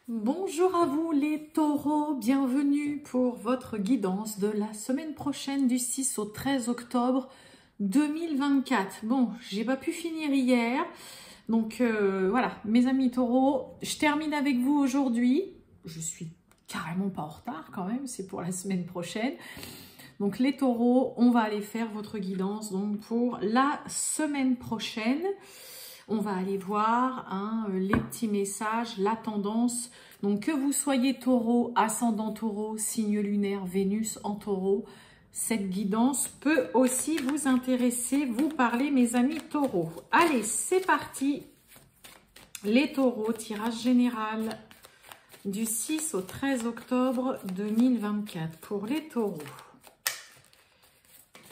Bonjour à vous les taureaux, bienvenue pour votre guidance de la semaine prochaine du 6 au 13 octobre 2024. Bon, j'ai pas pu finir hier, donc voilà, mes amis taureaux, je termine avec vous aujourd'hui. Je suis carrément pas en retard quand même, c'est pour la semaine prochaine. Donc les taureaux, on va aller faire votre guidance donc pour la semaine prochaine. On va aller voir les petits messages, la tendance. Donc que vous soyez taureau, ascendant taureau, signe lunaire, Vénus en taureau, cette guidance peut aussi vous intéresser, vous parler mes amis taureaux. Allez, c'est parti. Les taureaux, tirage général du 6 au 13 octobre 2024 pour les taureaux.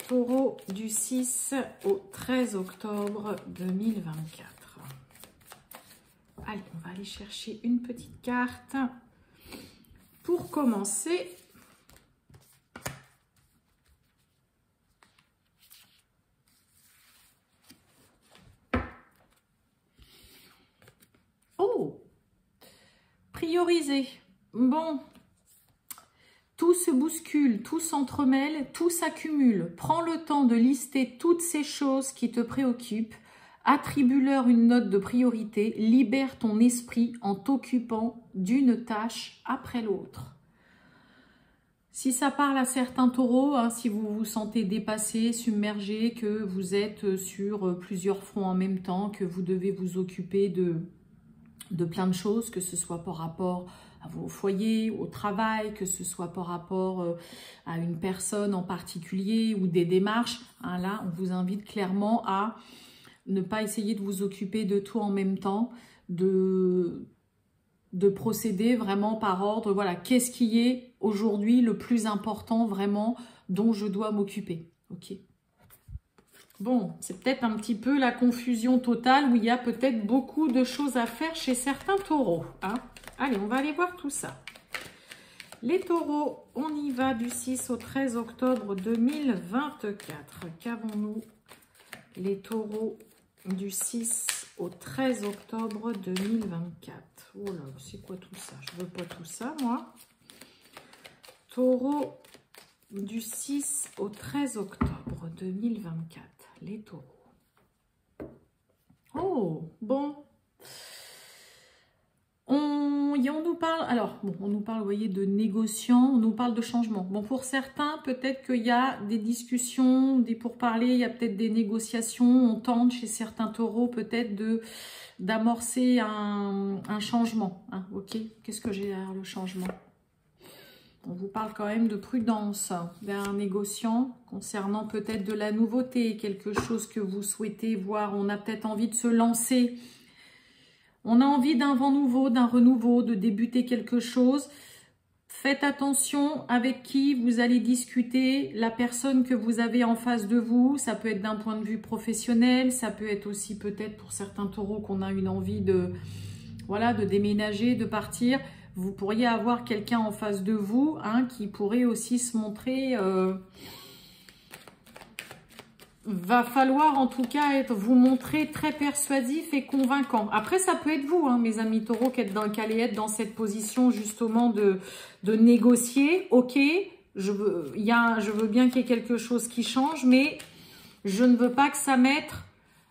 Taureau du 6 au 13 octobre 2024. Allez, on va aller chercher une petite carte pour commencer. Oh, prioriser. Bon. Tout se bouscule, tout s'entremêle, tout s'accumule. Prends le temps de lister toutes ces choses qui te préoccupent. Attribue-leur une note de priorité. Libère ton esprit en t'occupant d'une tâche après l'autre. Si ça parle à certains taureaux, si vous vous sentez dépassé, submergé, que vous êtes sur plusieurs fronts en même temps, que vous devez vous occuper de plein de choses, que ce soit par rapport à vos foyers, au travail, que ce soit par rapport à une personne en particulier ou des démarches. Là, on vous invite clairement à ne pas essayer de vous occuper de tout en même temps, de procéder vraiment par ordre. Voilà, qu'est-ce qui est aujourd'hui le plus important vraiment dont je dois m'occuper. Ok. Bon, c'est peut-être un petit peu la confusion totale où il y a peut-être beaucoup de choses à faire chez certains taureaux. Allez, on va aller voir tout ça. Les taureaux, on y va du 6 au 13 octobre 2024. Qu'avons-nous les taureaux du 6 au 13 octobre 2024? Oh là, c'est quoi tout ça? Je veux pas tout ça, moi. Taureaux du 6 au 13 octobre 2024. Les taureaux. Oh, bon. On nous parle, alors, bon, on nous parle, vous voyez, de négociants, on nous parle de changement. Bon, pour certains, peut-être qu'il y a des discussions, des pourparlers, il y a peut-être des négociations. On tente chez certains taureaux peut-être d'amorcer un changement. Ok, qu'est-ce que j'ai derrière le changement? On vous parle quand même de prudence d'un négociant concernant peut-être de la nouveauté, quelque chose que vous souhaitez voir. On a peut-être envie de se lancer. On a envie d'un vent nouveau, d'un renouveau, de débuter quelque chose. Faites attention avec qui vous allez discuter, la personne que vous avez en face de vous. Ça peut être d'un point de vue professionnel, ça peut être aussi peut-être pour certains taureaux qu'on a une envie de déménager, de partir. Vous pourriez avoir quelqu'un en face de vous qui pourrait aussi se montrer... va falloir en tout cas vous montrer très persuasif et convaincant. Après, ça peut être vous, mes amis taureaux, qui allez être dans cette position justement de négocier. Ok, je veux bien qu'il y ait quelque chose qui change, mais je ne veux pas que ça mette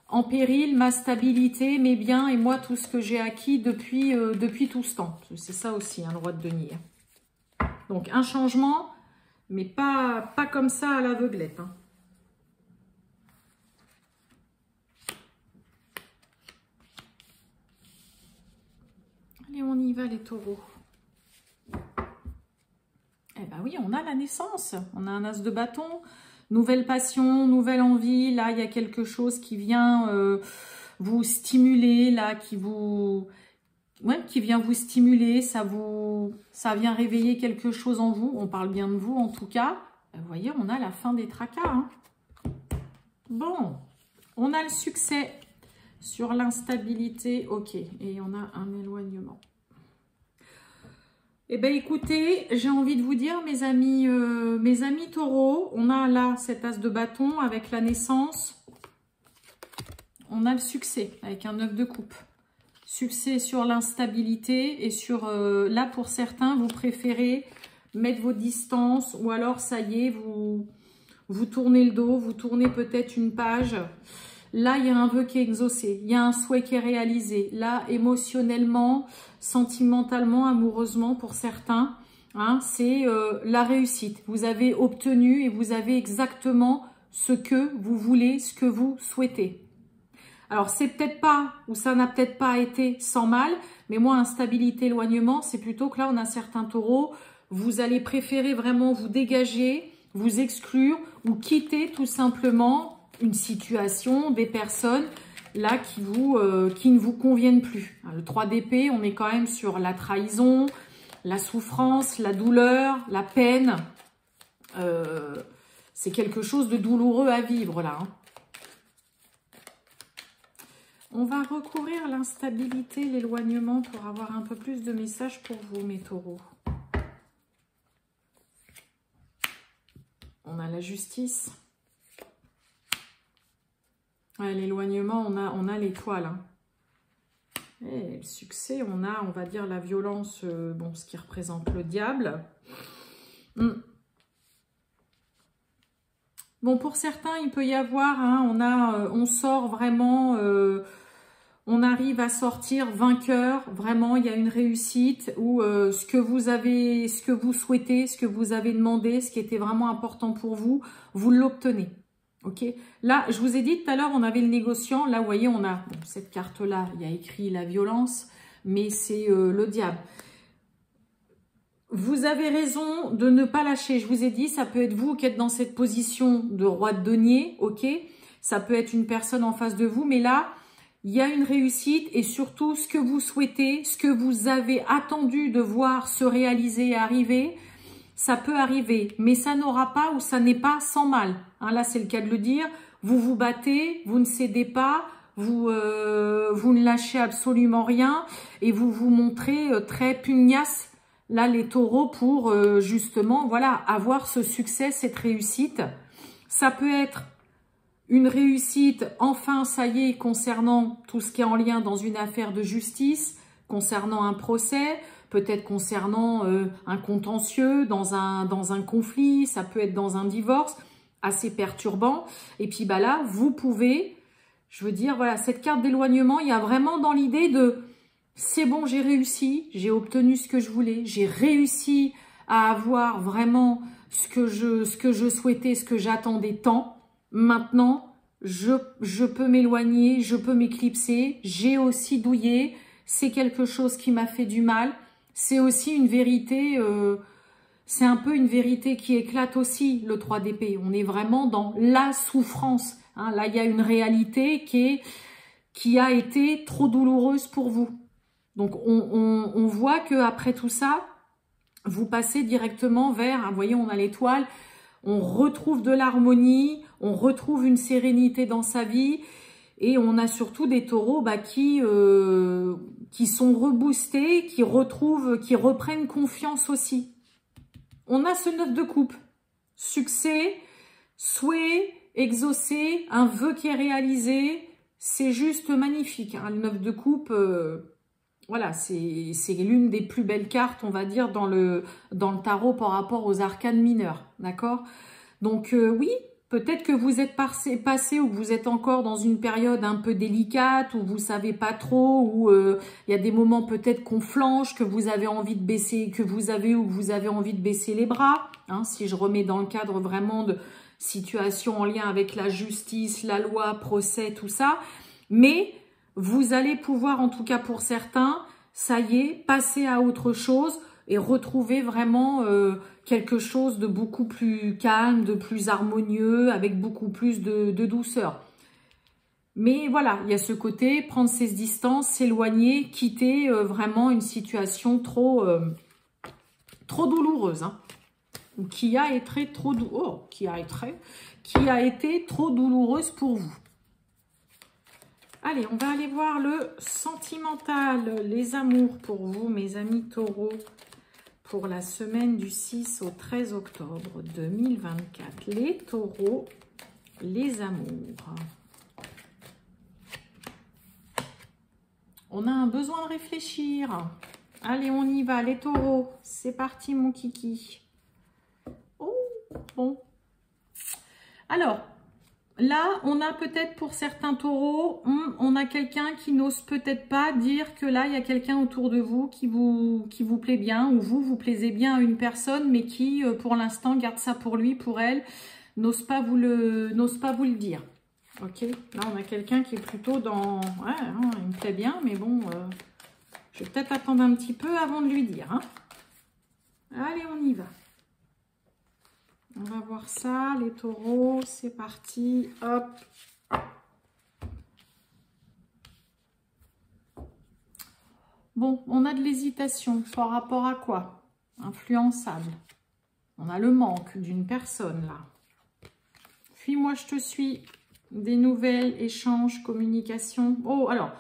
en péril ma stabilité, mes biens et moi, tout ce que j'ai acquis depuis tout ce temps. C'est ça aussi, le roi de denier. Donc, un changement, mais pas comme ça à l'aveuglette. Allez, on y va les taureaux. Eh bien oui, on a la naissance. On a un as de bâton. Nouvelle passion, nouvelle envie. Là, il y a quelque chose qui vient vous stimuler. Là, qui vient vous stimuler. Ça vient réveiller quelque chose en vous. On parle bien de vous en tout cas. Vous voyez, on a la fin des tracas. Bon, on a le succès. Sur l'instabilité, ok. Et on a un éloignement. Eh bien, écoutez, j'ai envie de vous dire, mes amis taureaux, on a là cet as de bâton avec la naissance. On a le succès avec un 9 de coupe. Succès sur l'instabilité et sur... là, pour certains, vous préférez mettre vos distances ou alors, ça y est, vous tournez le dos, vous tournez peut-être une page. Là, il y a un vœu qui est exaucé, il y a un souhait qui est réalisé. Là, émotionnellement, sentimentalement, amoureusement, pour certains, hein, c'est la réussite. Vous avez obtenu et vous avez exactement ce que vous voulez, ce que vous souhaitez. Alors, c'est peut-être pas, ou ça n'a peut-être pas été sans mal, mais moi, instabilité, éloignement, c'est plutôt que là, on a certains taureaux, vous allez préférer vraiment vous dégager, vous exclure ou quitter tout simplement une situation, des personnes là qui ne vous conviennent plus. Le 3 d'épée, on est quand même sur la trahison, la souffrance, la douleur, la peine. C'est quelque chose de douloureux à vivre là. Hein. On va recouvrir l'instabilité, l'éloignement pour avoir un peu plus de messages pour vous, mes taureaux. On a la justice. Ouais, l'éloignement, on a l'étoile. Hein. Et le succès, on va dire, la violence, bon, ce qui représente le diable. Bon, pour certains, il peut y avoir, hein, on sort vraiment, on arrive à sortir vainqueur. Vraiment, il y a une réussite où ce que vous souhaitez, ce que vous avez demandé, ce qui était vraiment important pour vous, vous l'obtenez. Ok, là, je vous ai dit tout à l'heure, on avait le négociant. Là, vous voyez, on a bon, cette carte-là, il y a écrit la violence, mais c'est le diable. Vous avez raison de ne pas lâcher. Je vous ai dit, ça peut être vous qui êtes dans cette position de roi de denier, ok. Ça peut être une personne en face de vous, mais là, il y a une réussite et surtout ce que vous souhaitez, ce que vous avez attendu de voir se réaliser et arriver. Ça peut arriver, mais ça n'aura pas ou ça n'est pas sans mal. Hein, là, c'est le cas de le dire. Vous vous battez, vous ne cédez pas, vous ne lâchez absolument rien et vous vous montrez très pugnace, là, les taureaux, pour justement, voilà, avoir ce succès, cette réussite. Ça peut être une réussite, enfin, ça y est, concernant tout ce qui est en lien dans une affaire de justice, concernant un procès, peut-être concernant un contentieux, dans un conflit, ça peut être dans un divorce, assez perturbant. Et puis bah là, vous pouvez, je veux dire, voilà, cette carte d'éloignement, il y a vraiment dans l'idée de c'est bon, j'ai réussi, j'ai obtenu ce que je voulais, j'ai réussi à avoir vraiment ce que je souhaitais, ce que j'attendais tant. Maintenant, je peux m'éloigner, je peux m'éclipser, j'ai aussi douillé, c'est quelque chose qui m'a fait du mal. C'est aussi une vérité, c'est un peu une vérité qui éclate aussi, le 3 d'épée. On est vraiment dans la souffrance. Hein. Là, il y a une réalité qui a été trop douloureuse pour vous. Donc, on voit qu'après tout ça, vous passez directement vers, vous voyez, on a l'étoile, on retrouve de l'harmonie, on retrouve une sérénité dans sa vie. Et on a surtout des taureaux qui sont reboostés, qui reprennent confiance aussi. On a ce 9 de coupe. Succès, souhait, exaucé, un vœu qui est réalisé. C'est juste magnifique. Hein. Le 9 de coupe, voilà, c'est l'une des plus belles cartes, on va dire, dans le tarot par rapport aux arcanes mineures. D'accord? Donc oui, peut-être que vous êtes passé ou que vous êtes encore dans une période un peu délicate, où vous savez pas trop, où il y a des moments peut-être qu'on flanche, que vous avez envie de baisser, que vous avez envie de baisser les bras. Hein, si je remets dans le cadre vraiment de situations en lien avec la justice, la loi, procès, tout ça. Mais vous allez pouvoir, en tout cas pour certains, ça y est, passer à autre chose et retrouver vraiment quelque chose de beaucoup plus calme, de plus harmonieux, avec beaucoup plus de douceur. Mais voilà, il y a ce côté, prendre ses distances, s'éloigner, quitter vraiment une situation trop douloureuse, hein, ou qui a été trop douloureuse pour vous. Allez, on va aller voir le sentimental, les amours pour vous, mes amis taureaux, pour la semaine du 6 au 13 octobre 2024. Les taureaux, les amours. On a un besoin de réfléchir. Allez, on y va, les taureaux. C'est parti, mon kiki. Oh, bon. Alors, là, on a peut-être pour certains taureaux, on a quelqu'un qui n'ose peut-être pas dire que là, il y a quelqu'un autour de vous qui vous plaît bien, ou vous plaisez bien à une personne, mais qui, pour l'instant, garde ça pour lui, pour elle, n'ose pas vous le dire. Ok, là, on a quelqu'un qui est plutôt dans... Ouais, hein, il me plaît bien, mais bon... je vais peut-être attendre un petit peu avant de lui dire. Hein. Allez, on y va. On va voir ça, les taureaux. C'est parti. Hop. Bon, on a de l'hésitation. Par rapport à quoi? Influençable. On a le manque d'une personne, là. Fuis-moi, je te suis. Des nouvelles, échanges, communication. Oh, alors...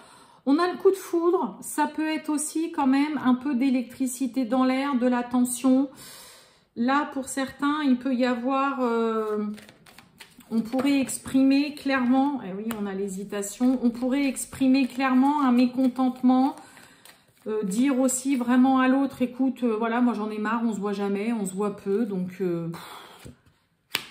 On a le coup de foudre, ça peut être aussi quand même un peu d'électricité dans l'air, de la tension. Là, pour certains, il peut y avoir, on pourrait exprimer clairement, et oui, on a l'hésitation, on pourrait exprimer clairement un mécontentement, dire aussi vraiment à l'autre, écoute, voilà, moi j'en ai marre, on se voit jamais, on se voit peu, donc...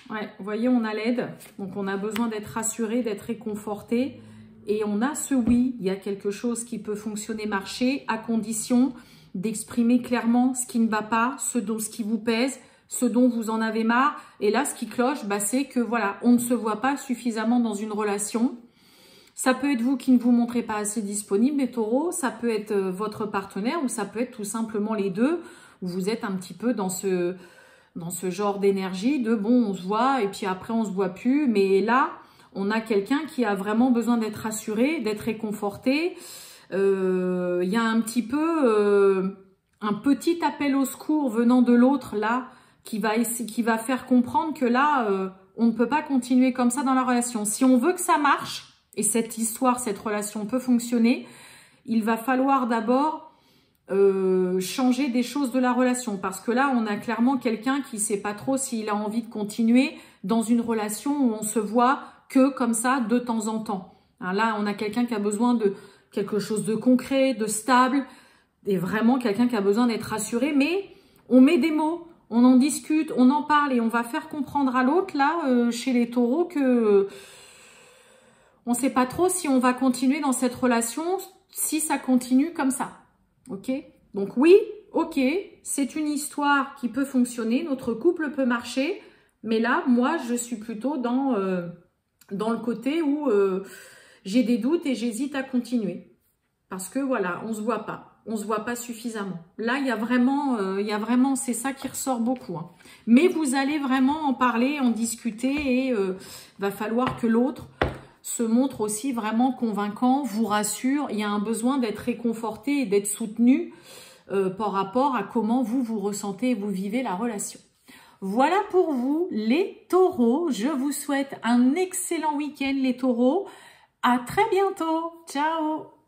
ouais, vous voyez, on a l'aide, donc on a besoin d'être rassuré, d'être réconforté. Et on a ce oui, il y a quelque chose qui peut fonctionner, marcher, à condition d'exprimer clairement ce qui ne va pas, ce qui vous pèse, ce dont vous en avez marre. Et là, ce qui cloche, bah, c'est que voilà, on ne se voit pas suffisamment dans une relation. Ça peut être vous qui ne vous montrez pas assez disponible, les taureaux. Ça peut être votre partenaire ou ça peut être tout simplement les deux, où vous êtes un petit peu dans ce genre d'énergie de bon, on se voit et puis après on se voit plus. Mais là... on a quelqu'un qui a vraiment besoin d'être rassuré, d'être réconforté. Il y a un petit peu un petit appel au secours venant de l'autre là qui va faire comprendre que là, on ne peut pas continuer comme ça dans la relation. Si on veut que ça marche et cette histoire, cette relation peut fonctionner, il va falloir d'abord changer des choses de la relation. Parce que là, on a clairement quelqu'un qui ne sait pas trop s'il a envie de continuer dans une relation où on se voit que comme ça de temps en temps. Alors là, on a quelqu'un qui a besoin de quelque chose de concret, de stable, et vraiment quelqu'un qui a besoin d'être rassuré, mais on met des mots, on en discute, on en parle et on va faire comprendre à l'autre, là, chez les taureaux, que on ne sait pas trop si on va continuer dans cette relation, si ça continue comme ça. Ok? Donc oui, ok, c'est une histoire qui peut fonctionner, notre couple peut marcher, mais là, moi, je suis plutôt dans le côté où j'ai des doutes et j'hésite à continuer. Parce que voilà, on se voit pas suffisamment. Là, il y a vraiment, c'est ça qui ressort beaucoup. Hein. Mais vous allez vraiment en parler, en discuter et va falloir que l'autre se montre aussi vraiment convaincant, vous rassure. Il y a un besoin d'être réconforté et d'être soutenu par rapport à comment vous ressentez et vous vivez la relation. Voilà pour vous les taureaux. Je vous souhaite un excellent week-end les taureaux. À très bientôt. Ciao.